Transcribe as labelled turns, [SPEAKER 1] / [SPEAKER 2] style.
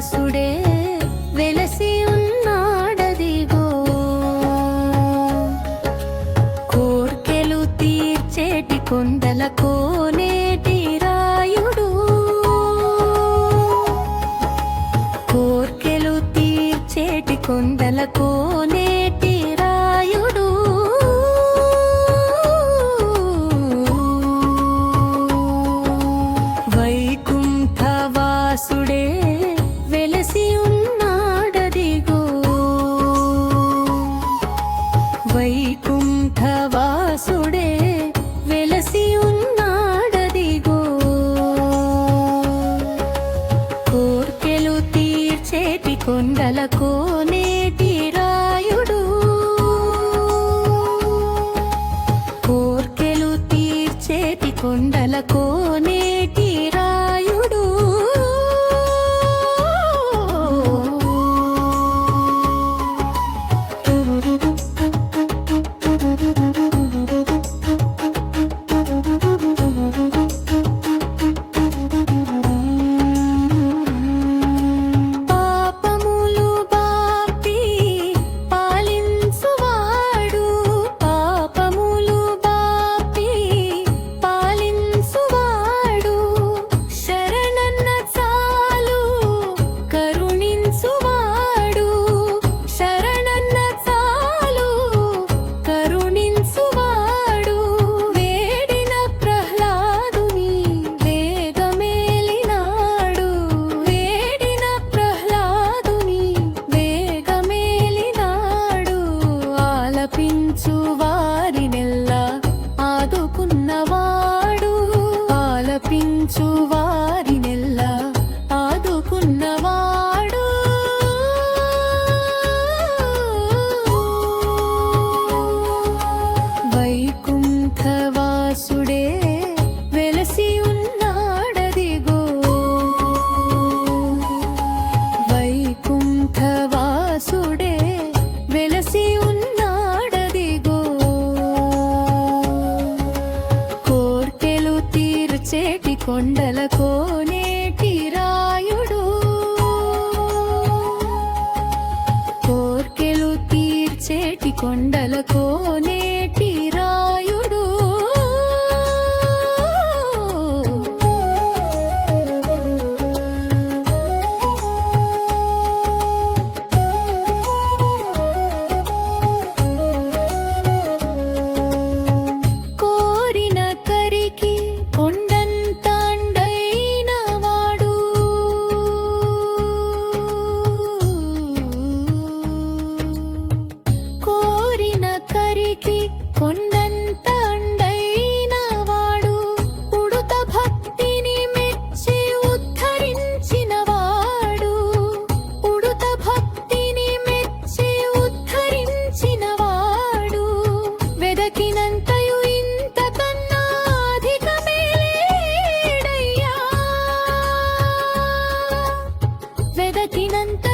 [SPEAKER 1] వాసుడే వెలసి ఉన్నాడదిగో కోర్కెలు తీర్చేటి కొండల కోనేటి రాయుడు కోర్కెలు తీర్చేటి కొండల కోనేటి రాయుడు వైకుంఠవాసుడే వెలసి ఉన్నాడదిగో వైకుంఠవాసుడే వెలసి ఉన్నాడదిగో కోర్కెలు తీర్చేటి కొండల కోనేటి రాయుడు కోర్కెలు తీర్చేటి కొండల కోనేటి రాయుడు పాపములు బాపి పాలించువాడు పాపములు బాపి పాలించువాడు శరణన్న చాలు కరుణించువాడు శరణన్న చాలు కరుణించువాడు వేడిన ప్రహ్లాదుని వేగమేలినాడు వేడిన ప్రహ్లాదుని వేగమేలినాడు ఆలపించు వారినెల్లా ఆదుకున్నవాడు ఆలపించు వారినెల్లా ఆదుకున్నవాడు వైకుంఠవాసుడే వెలసి ఉన్నాడదిగో వైకుంఠవాసుడే వెలసి ఉన్నాడదిగో కోర్కెలు తీర్చేటి కొండల కోనేటి రాయుడు కోర్కెలు తీర్చేటి కొండల కోనేటి రాయుడు కోరిన కరికి కొండంత అండైన వాడు కోరిన కరికి కొండంత అండైన వాడు ఉడుత భక్తిని మెచ్చి ఉద్ధరించిన వాడు ఉడుత భక్తిని మెచ్చి ఉద్ధరించిన వాడు వెదకినంతయు ఇంతకన్నా అధికమేలేడయ్యా వెదకినంత